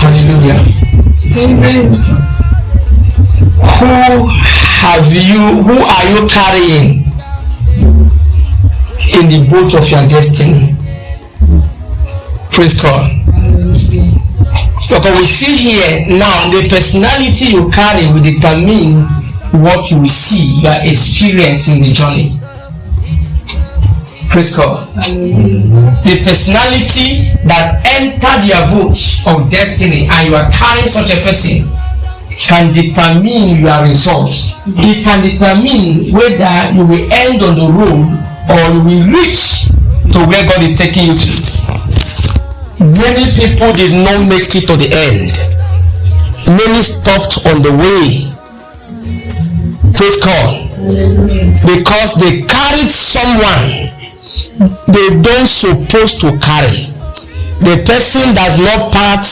Hallelujah. Amen. Who are you carrying in the boat of your destiny? Praise God. Because we see here now, the personality you carry will determine what you will see, your experience in the journey. Praise God. The personality that entered your boat of destiny and you are carrying such a person can determine your results. It can determine whether you will end on the road or you will reach to where God is taking you to. Many people did not make it to the end. Many stopped on the way. Praise God. Because they carried someone they don't supposed to carry. The person does not part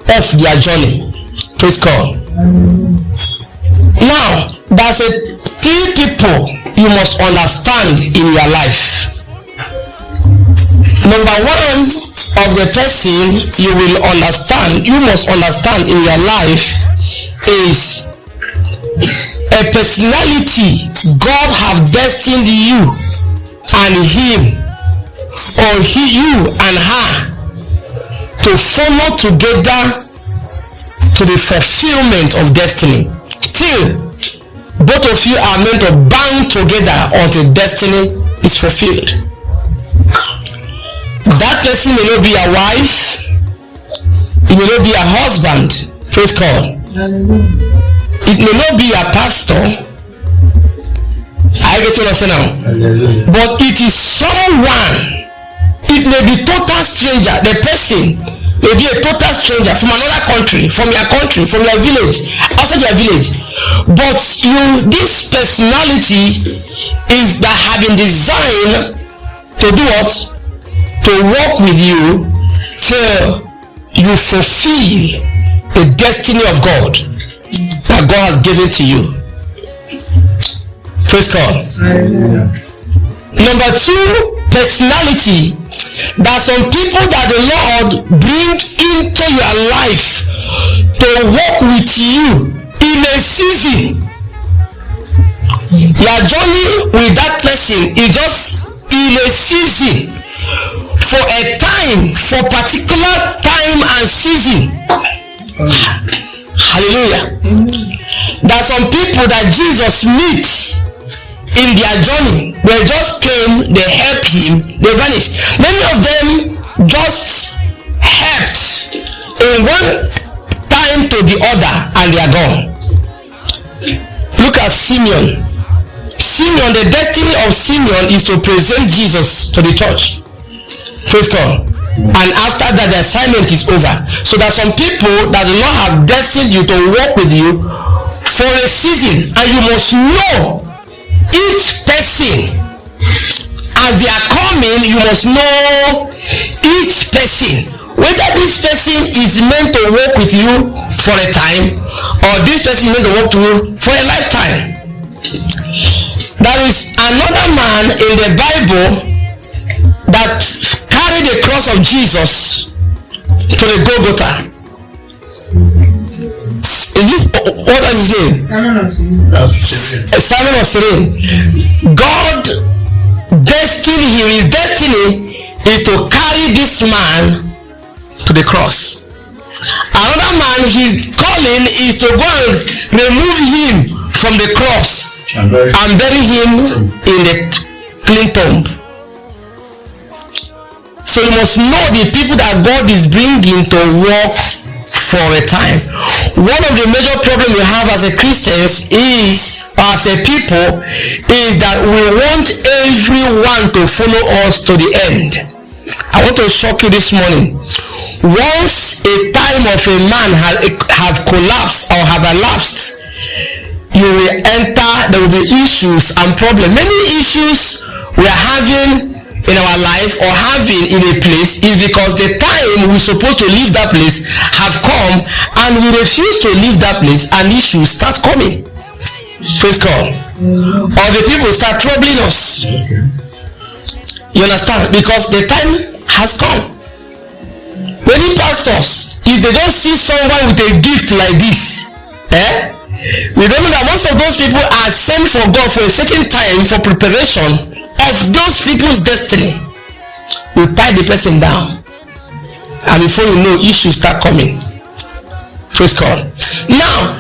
of their journey. Praise God. Now, there's three people you must understand in your life. Number one of the person you must understand in your life is a personality God have destined you and him or you and her to follow together to the fulfillment of destiny, till both of you are meant to bind together until destiny is fulfilled. That person may not be a wife, it may not be a husband. Praise God. It may not be a pastor. I get what I say now. But it is someone. It may be total stranger. The person may be a total stranger from another country, from your village, outside your village. But this personality is that having designed to do what? To work with you till you fulfill the destiny of God that God has given to you. Praise God. Number two, personality. There are some people that the Lord bring into your life to work with you in a season. Your journey with that person is just in a season, for a time, for particular time and season. Hallelujah. There are some people that Jesus meets in their journey. They just came, they helped him, they vanished. Many of them just helped in one time to the other and they are gone. Look at Simeon. The destiny of Simeon is to present Jesus to the church. Praise God. And after that, the assignment is over. So there are some people that the Lord have destined you to work with you for a season, and you must know each person as they are coming. You must know each person, whether this person is meant to work with you for a time or this person is meant to work with you for a lifetime. There is another man in the Bible that carried the cross of Jesus to the Golgotha. What is his name? Simon of Cyrene. God destined him. His destiny is to carry this man to the cross. Another man, his calling is to go and remove him from the cross and bury him in the clean tomb. So you must know the people that God is bringing to work for a time. One of the major problems we have as a Christians is, as a people, is that we want everyone to follow us to the end. I want to shock you this morning. Once a time of a man have collapsed or have elapsed, you will enter, there will be issues and problems. Many issues we are having in our life or having in a place is because the time we're supposed to leave that place have come and we refuse to leave that place and issues start coming. Praise God. Or the people start troubling us. You understand? Because the time has come. Many pastors if they don't see someone with a gift like this, we don't know that most of those people are sent for God for a certain time for preparation of those people's destiny. You tie the person down, and before you know, issues start coming. Praise God. Now,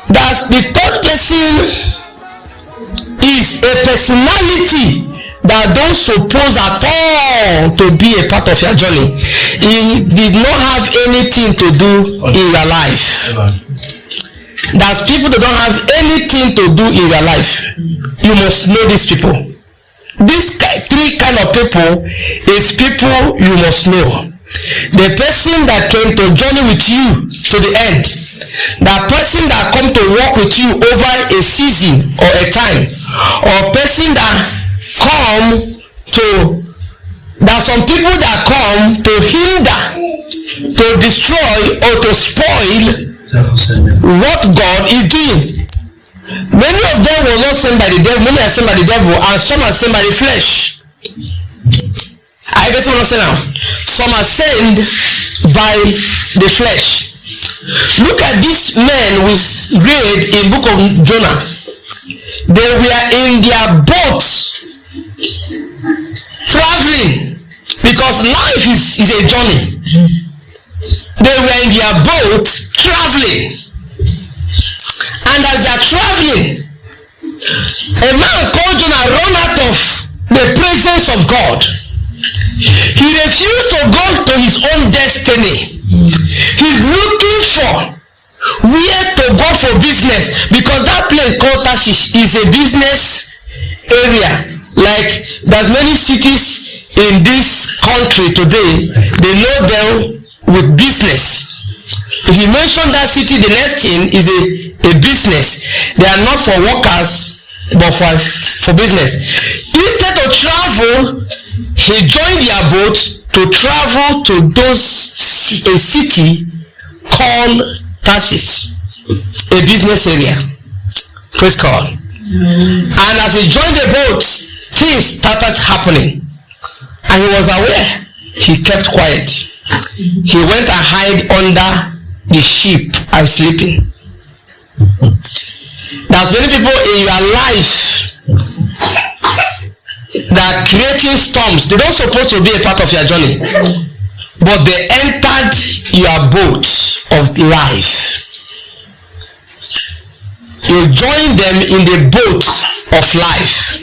that's the third person is a personality that don't suppose at all to be a part of your journey. He did not have anything to do in your life. There's people that don't have anything to do in your life. You must know these people. These three kind of people is people you must know. The person that came to journey with you to the end, that person that come to work with you over a season or a time, or person that come to, there are some people that come to hinder, to destroy, or to spoil what God is doing. Many of them were not sent by the devil, many are sent by the devil, and some are sent by the flesh. I get what I'm saying now. Some are sent by the flesh. Look at these men we read in book of Jonah. They were in their boats traveling, because life is a journey. They were in their boat traveling, and as they are traveling, a man called Jonah ran out of the presence of God. He refused to go to his own destiny. He's looking for where to go for business, because that place called Tarshish is a business area. Like there's many cities in this country today, they know them with business. If you mention that city, the next thing is a business. They are not for workers, but for business. Instead of travel, he joined their boat to travel to a city called Tarshish, a business area. Praise God. And as he joined the boat, things started happening, and he was aware. He kept quiet. He went and hid under the ship and sleeping. There's many people in your life that are creating storms. They don't supposed to be a part of your journey, but they entered your boat of life. You join them in the boat of life.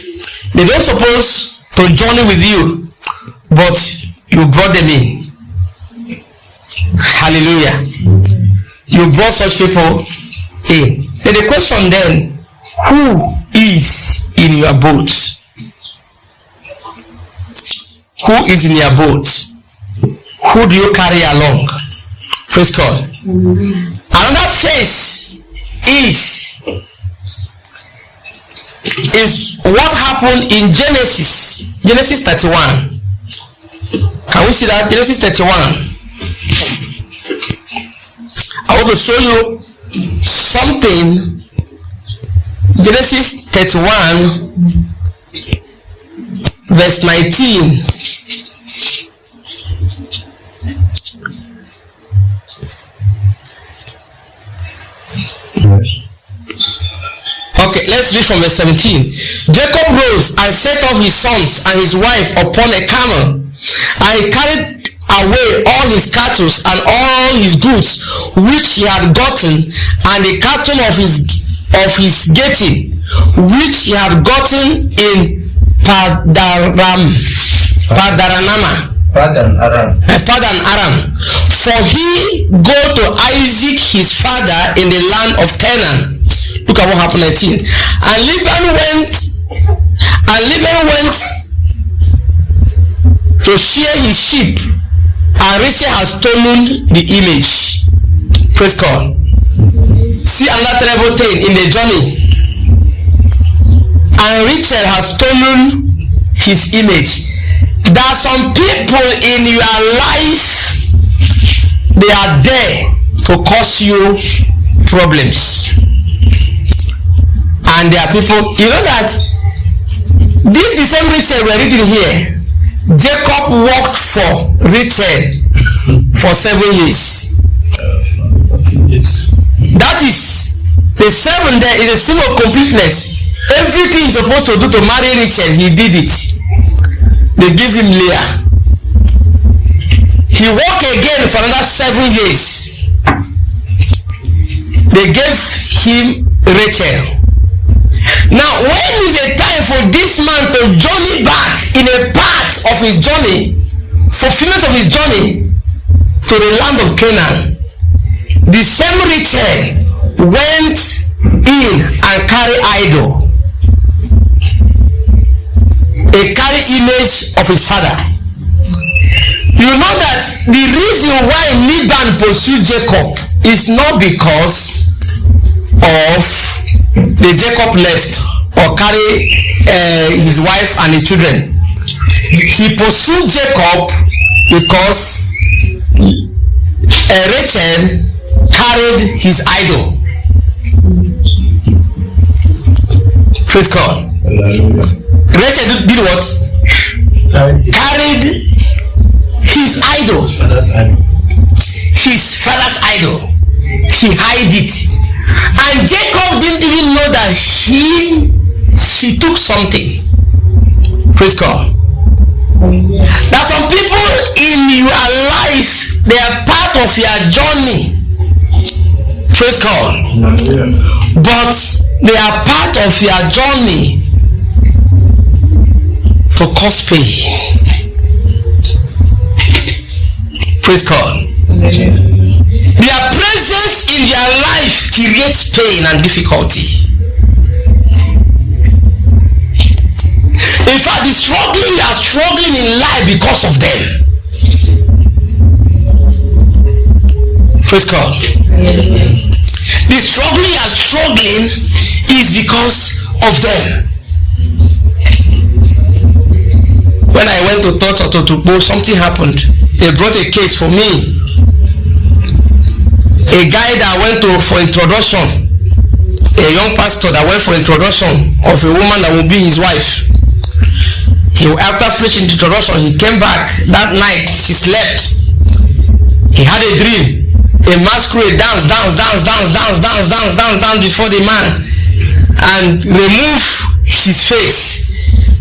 They don't supposed to journey with you, but you brought them in. Hallelujah. You brought such people in. Then the question then, who is in your boat? Who is in your boat? Who do you carry along? Praise God. Another phase is what happened in Genesis 31. Can we see that? Genesis 31. I want to show you something. Genesis 31 verse 19. Okay, let's read from verse 17. Jacob rose and set up his sons and his wife upon a camel, and he carried away all his cattle and all his goods which he had gotten, and the cattle of his getting which he had gotten in Padan Aram. For he go to Isaac his father in the land of Canaan. Look at what happened 19. And Laban went to shear his sheep, and Rachel has stolen the image. Praise God. See another terrible thing in the journey. And Rachel has stolen his image. There are some people in your life, they are there to cause you problems. And there are people, you know that this is the same Rachel we're reading here. Jacob worked for Rachel for 7 years. The 7 there is a symbol of completeness. Everything he's supposed to do to marry Rachel, he did it. They gave him Leah. He walked again for another 7 years. They gave him Rachel. Now, when is a time for this man to journey back in a part of his journey, fulfillment of his journey to the land of Canaan? The same Rachel went in and carried idol, a carry image of his father. You know that the reason why Laban pursued Jacob is not because of the Jacob left or carry his wife and his children. He pursued Jacob because Rachel carried his idol. Praise God. Rachel did what? Carried his idol. His father's idol. He hid it. And Jacob didn't even know that she took something. Praise God. There are some people in your life, they are part of your journey. Praise God. But they are part of your journey to cause pain. Praise God. Their presence in their life creates pain and difficulty. In fact, the struggling you are struggling in life because of them. Praise God. The struggling you are struggling is because of them. When I went to Toto to Tukbo, something happened. They brought a case for me. A guy that went to for introduction, a young pastor that went for introduction of a woman that will be his wife. After finishing the introduction, he came back that night. She slept. He had a dream. A masquerade dance before the man and remove his face.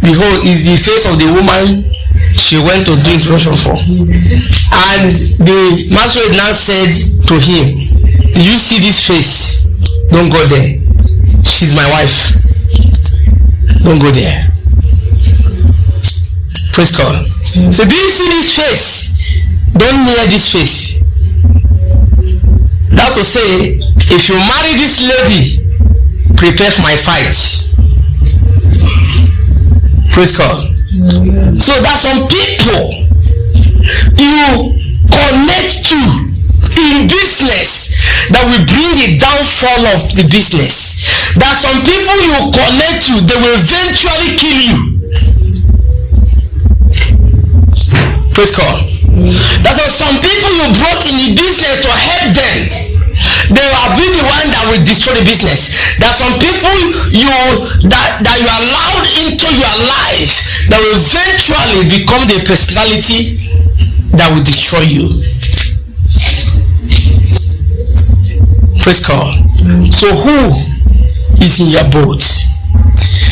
Behold, is the face of the woman she went to do introduction for. And the masquerade now said to him, do you see this face? Don't go there. She's my wife. Don't go there. Praise God. So do you see this face? Don't near this face. That's to say, if you marry this lady, prepare for my fight. Praise God. So there are some people you connect to in business that will bring the downfall of the business. There are some people you connect to, they will eventually kill you. Praise God. There are some people you brought in the business to help them. They will be the one that will destroy the business. There are some people that you allowed into your life that will eventually become the personality that will destroy you. Praise God. So who is in your boat?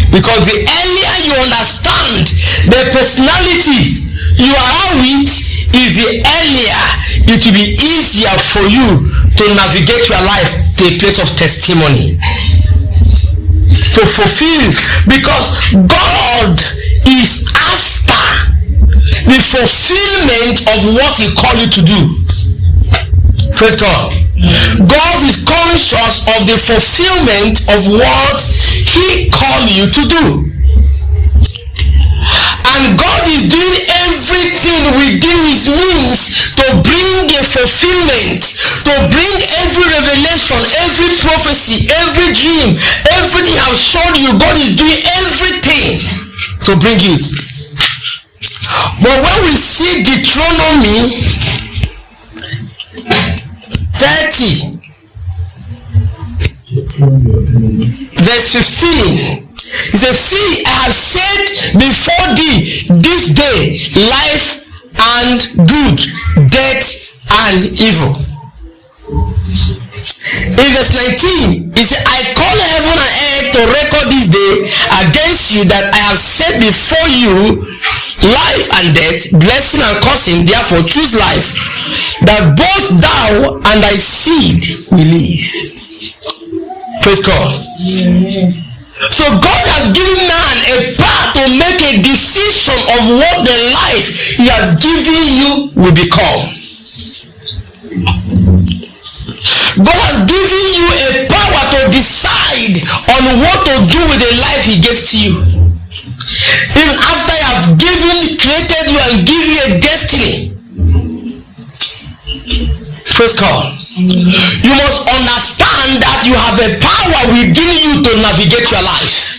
Because the earlier you understand the personality you are with, is the earlier it will be easier for you to navigate your life to a place of testimony, to fulfill, because God is after the fulfillment of what he called you to do. Praise God. God is conscious of the fulfillment of what he called you to do. And God is doing everything within his means to bring a fulfillment, to bring every revelation, every prophecy, every dream, everything I've shown you. God is doing everything to bring it. But when we see Deuteronomy 30, verse 15, he says, see, I have set before thee this day life and good, death and evil. In verse 19, he said, I call heaven and earth to record this day against you, that I have set before you life and death, blessing and cursing. Therefore choose life, that both thou and thy seed will live. Praise God. So God has given man a power to make a decision of what the life he has given you will become. God has given you a power to decide on what to do with the life he gave to you. Even after he has created you and given you a destiny. Praise God. You must understand that you have a power within you to navigate your life.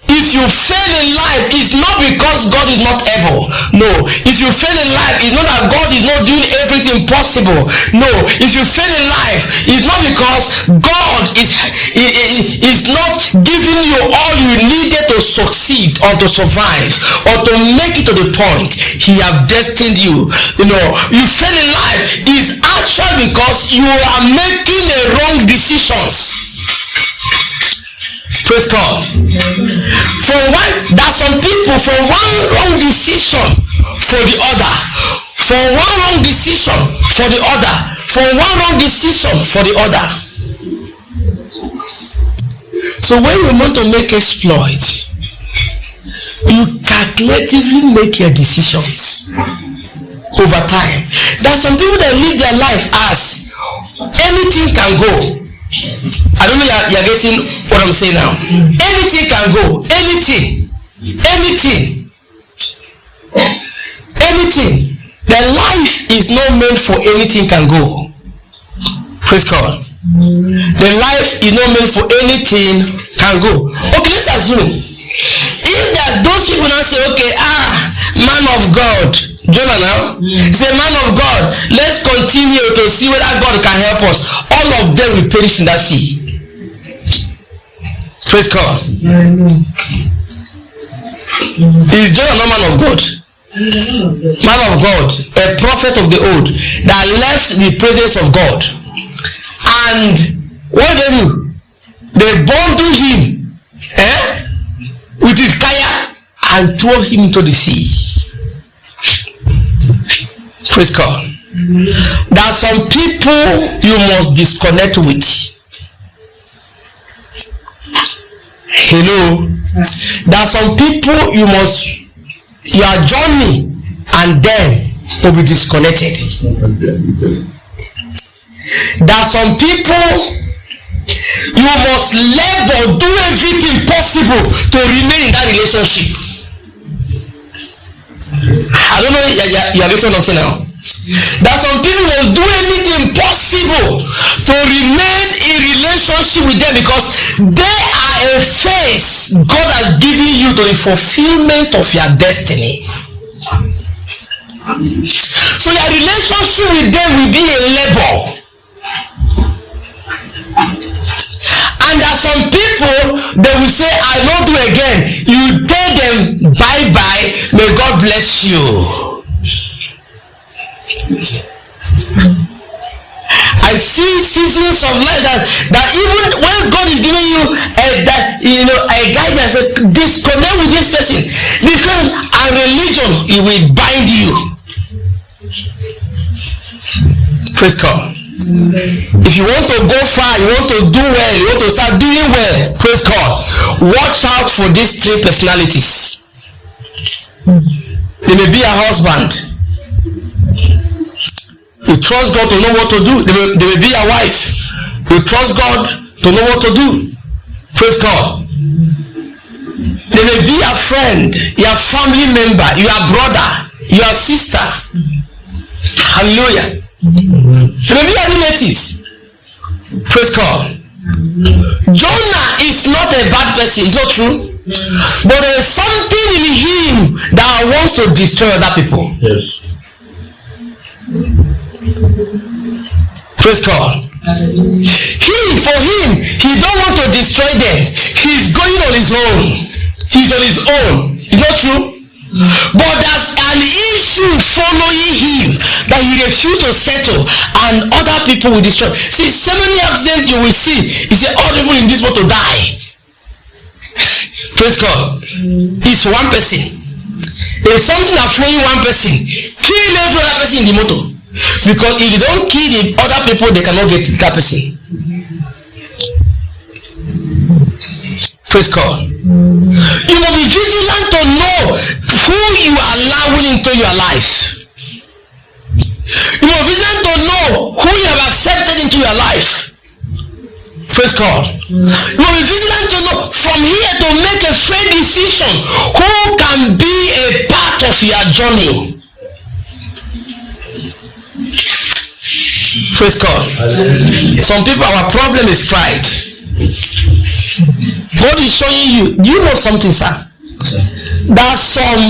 If you fail in life, it's not because God is not able. No. If you fail in life, it's not that God is not doing everything possible. No. If you fail in life, it's not because God is not giving you all you needed to succeed or to survive or to make it to the point he has destined you. You fail in life is actually because you are making the wrong decisions. Praise God. There are some people from one wrong decision for the other, from one wrong decision for the other, from one wrong decision for the other. So when you want to make exploit, you calculatively make your decisions over time. There are some people that live their life as anything can go. I don't know you're getting what I'm saying now. Anything can go. Anything. The life is not meant for anything can go. Praise God. The life is not meant for anything can go. Okay, let's assume if there are those people now say, okay, man of God, Jonah now, say, man of God, let's continue to see whether God can help us. All of them will perish in that sea. Praise God. Is Jonah not man of God? Man of God, a prophet of the old that left the presence of God. And what they do? They bundle him with his kayak and throw him into the sea. Praise God. There are some people you must disconnect with. Hello. There are some people your journey and them will be disconnected. There are some people you must labor, do everything possible to remain in that relationship. I don't know you are getting what I'm saying now. There are some people who will do anything possible to remain in relationship with them because they are a face God has given you to the fulfillment of your destiny. So your relationship with them will be a labor. And there are some people they will say, I don't do again. You tell them bye bye, may God bless you. I see seasons of life that even when God is giving you a guidance, disconnect with this person because a religion it will bind you. Praise God. If you want to go far, you want to do well, you want to start doing well, praise God, watch out for these three personalities. They may be a husband. You trust God to know what to do. They may be a wife. You trust God to know what to do. Praise God. They may be a friend, your family member, your brother, your sister. Hallelujah. They may be your relatives. Praise God. Jonah is not a bad person. It's not true. But there is something in him that wants to destroy other people. Yes. Praise God. For him, he don't want to destroy them. He's going on his own. He's on his own. It's not true. But there's an issue following him that he refused to settle, and other people will destroy. See, so many accidents you will see. He said, all people in this motor die. Praise God. It's one person. There's something that flowing one person, kill every other person in the motor. Because if you don't kill the other people, they cannot get that person. Praise God. You must be vigilant to know who you are allowing into your life. You must be vigilant to know who you have accepted into your life. Praise God. You must be vigilant to know from here to make a fair decision who can be a part of your journey. Praise God. Some people, our problem is pride. God is showing you. Do you know something, sir? There's some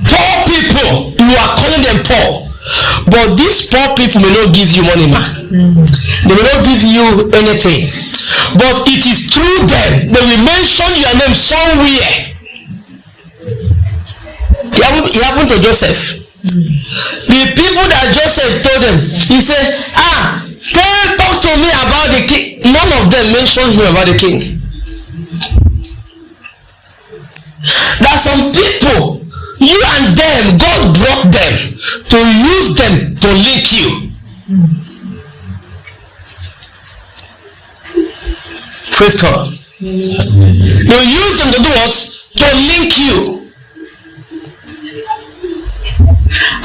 poor people. You are calling them poor, but these poor people may not give you money, man. They will not give you anything. But it is through them they will mention your name somewhere. It happened to Joseph. The people that Joseph told them, he said, talk to me about the king. None of them mentioned him about the king. There are some people, you and them, God brought them to use them to link you. Praise God. You use them to do what? To link you.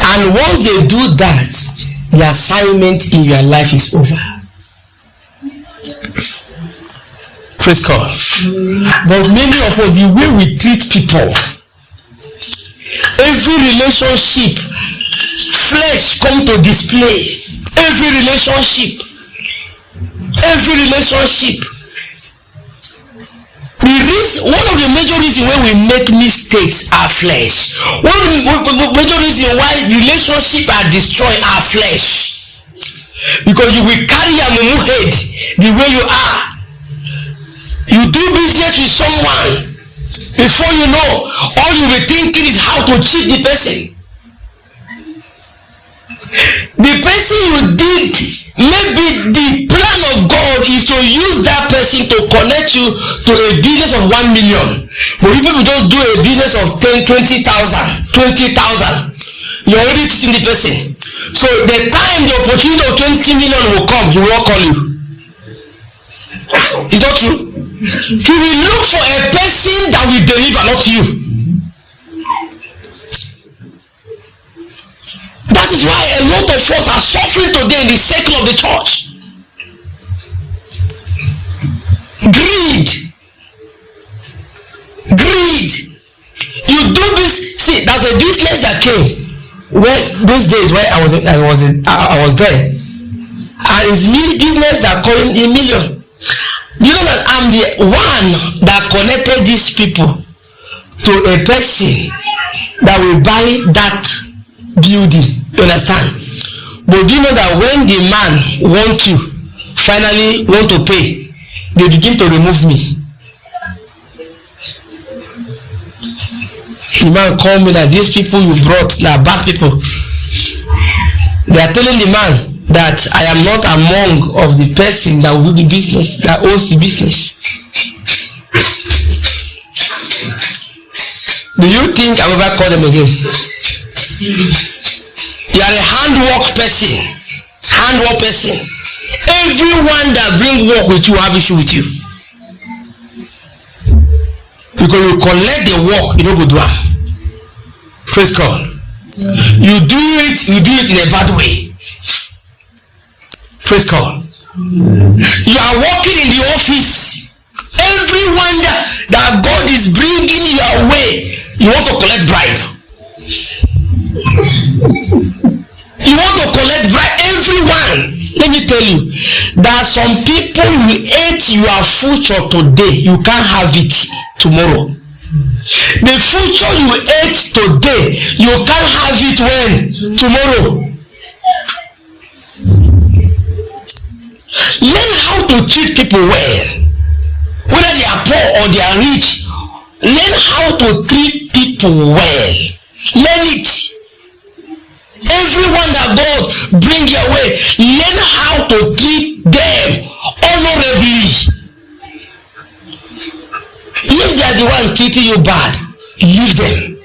And once they do that, the assignment in your life is over. Praise God. But many of us, the way we treat people, every relationship, flesh come to display. Every relationship. One of the major reasons why we make mistakes are flesh. One of the major reasons why relationships are destroyed are flesh. Because you will carry a mumu head the way you are. You do business with someone, before you know, all you will be thinking is how to cheat the person. The person you did, maybe the plan of God is to use that person to connect you to a business of 1 million. But people just do a business of 10, 20,000, 20,000. You're already cheating the person. So the time the opportunity of 20 million will come, he will call you. Is that true? He will look for a person that will deliver, not you. That is why a lot of us are suffering today in the circle of the church. Greed. You do this. See, there's a business that came when those days where I was there, and it's me business that called a million. You know that I'm the one that connected these people to a person that will buy that building. You understand? But do you know that when the man finally want to pay, they begin to remove me. The man called me that these people you brought are bad people. They are telling the man that I am not among of the person that will do the business, that owns the business. Do you think I will ever call them again? You are a handwork person. Everyone that bring work with you have issue with you. Because you collect the work, you don't go do it. Praise God. You do it in a bad way. Praise God. You are working in the office. Everyone that God is bringing your way, you want to collect bribe. You want to collect bribe. Everyone. Let me tell you, there are some people who hate your future today. You can't have it tomorrow. The future you hate today, you can't have it when? Tomorrow. Learn how to treat people well. Whether they are poor or they are rich, learn how to treat people well. Learn it. Everyone that God bring your way, learn how to treat them honorably. If they are the one treating you bad, leave them.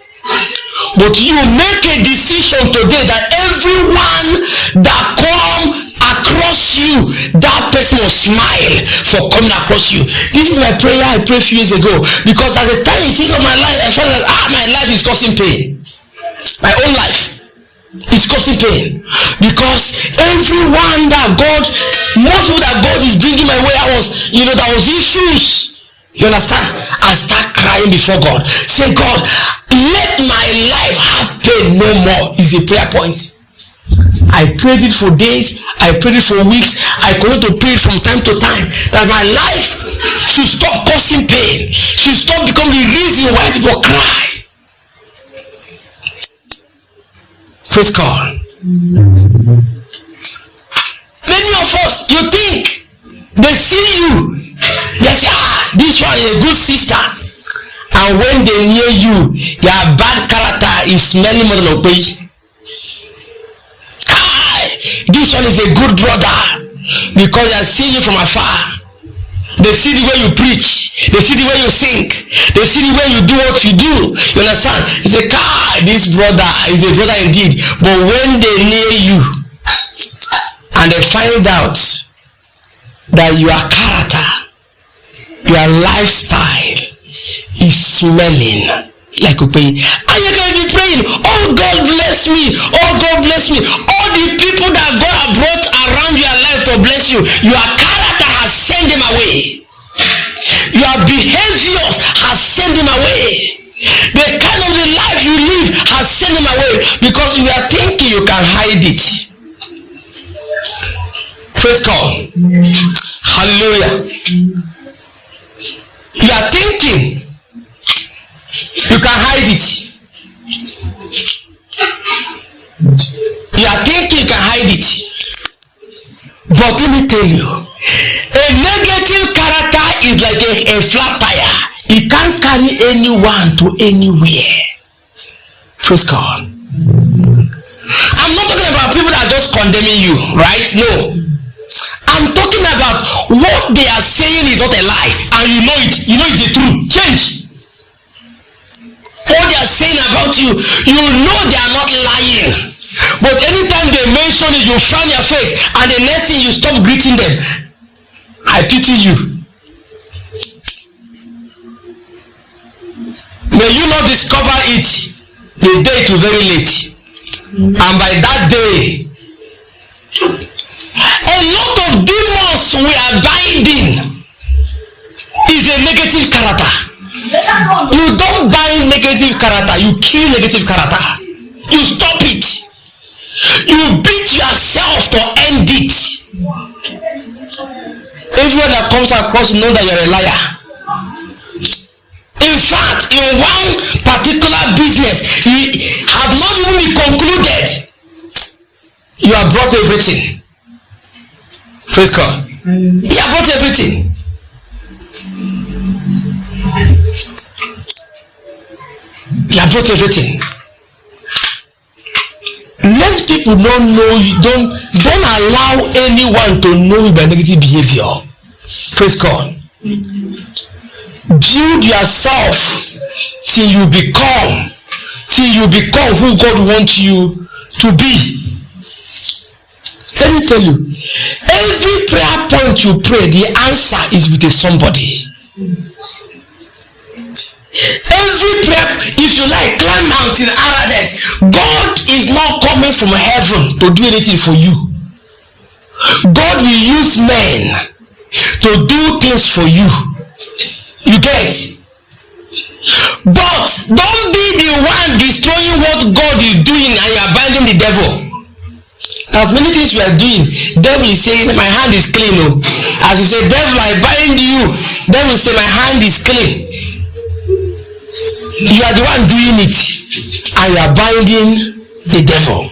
But you make a decision today that everyone that come across you, that person will smile for coming across you. This is my prayer I prayed a few years ago, because at the time in season of my life, I felt that my life is causing pain. My own life is causing pain, because everyone that God, most people that God is bringing my way, that was issues. You understand? I start crying before God. Say, God, let my life have pain no more. Is a prayer point. I prayed it for days. I prayed it for weeks. I continue to pray from time to time that my life should stop causing pain. Should stop becoming the reason why people cry. Praise God. Many of us, you think they see you, they say, this one is a good sister, and when they near you, your bad character is smelling more than okay. This one is a good brother, because they see you from afar. They see the way you preach, they see the way you sing, they see the way you do what you do. You understand? It's a this brother is a brother indeed. But when they near you and they find out that your character, your lifestyle is smelling like a pain, and you're going to be praying, oh God bless me, oh God bless me. All the people that God has brought around your life to bless you, your character has sent them away. Your behavior has sent them away. The kind of the life you live has sent them away, because you are thinking you can hide it. Praise God. Hallelujah. You are thinking you can hide it. You are thinking you can hide it. But let me tell you, a negative character is like a flat tire. It can't carry anyone to anywhere. Praise God. I'm not talking about people that are just condemning you, right? No. I'm talking about what they are saying is not a lie, and you know it. You know it's the truth. Change. What they are saying about you, you know they are not lying. But anytime they mention it, you frown your face, and the next thing you stop greeting them. I pity you. May you not discover it the day to very late. And by that day, a lot of demons we are binding is a negative character. You don't bind negative character, you kill negative character. You stop it. You beat yourself to end it. Everyone that comes across know that you're a liar. In fact, in one particular business, you have not even been concluded. You have brought everything. Praise God. You have brought everything. You have brought everything. Let people don't know you. Don't allow anyone to know you by negative behavior. Praise God. Build yourself till you become who God wants you to be. Let me tell you, every prayer point you pray, the answer is with a somebody. Every prayer, if you like, climb mountain Aradet, God is not coming from heaven to do anything for you. God will use men to do things for you. You get it? But don't be the one destroying what God is doing and you are binding the devil. As many things we are doing, devil is saying my hand is clean. Oh. As you say, devil, I bind you. Devil say my hand is clean. You are the one doing it and you are binding the devil.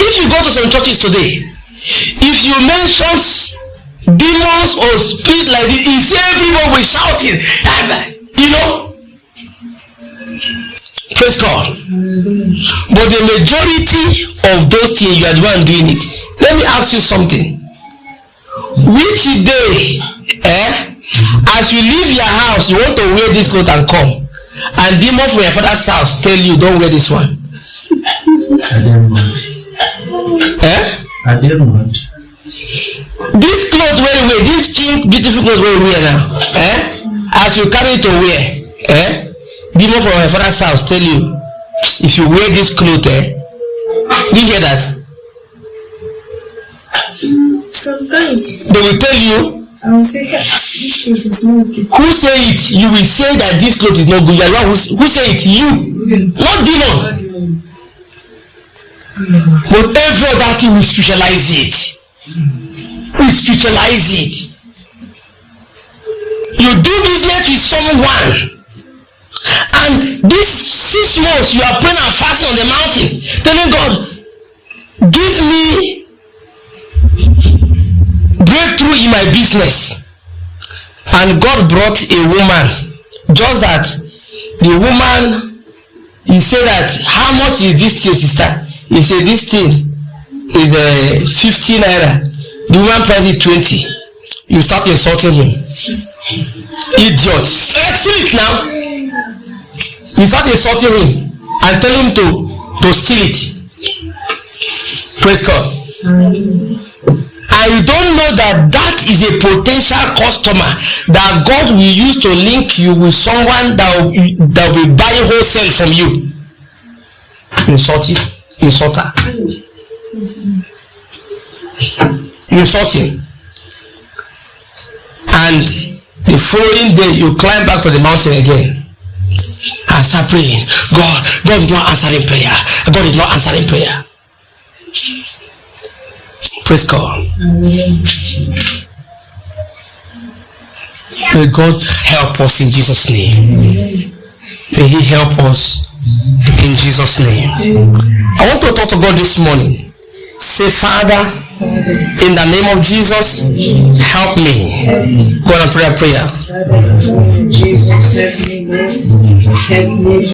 If you go to some churches today, if you mention demons or spirit like this, you see everyone was shouting. You know, Praise God. But the majority of those things, you are the one doing it. Let me ask you something. Which day, as you leave your house, you want to wear this clothes and come, and demon from your father's house tell you, don't wear this one? I didn't want. This clothes where you wear, this pink beautiful clothes where you wear now, as you carry it to wear, demon from your father's house tell you, if you wear this clothes, do you hear that? Sometimes They will tell you. I will say this clothes is not okay. Who say it? You will say that this clothes is not good. You are the one who say it? You, not demon. But every other thing we spiritualize it. We spiritualize it. You do business with someone, and this 6 months you are praying and fasting on the mountain, telling God, give me breakthrough in my business. And God brought a woman. Just that the woman, he said that, how much is this thing, sister? He said this thing is 50 naira. The woman price is 20. You start insulting him. Idiot. Steal it now. You start insulting him and tell him to steal it. Praise God. And you don't know that is a potential customer that God will use to link you with someone that will buy wholesale from you. Insulter. You insult him. And the following day you climb back to the mountain again and start praying. God is not answering prayer. God is not answering prayer. Praise God. May God help us in Jesus' name. May He help us in Jesus' name. I want to talk to God this morning. Say, Father, in the name of Jesus, help me. Go and pray a prayer. Jesus, help me, Lord. Help me.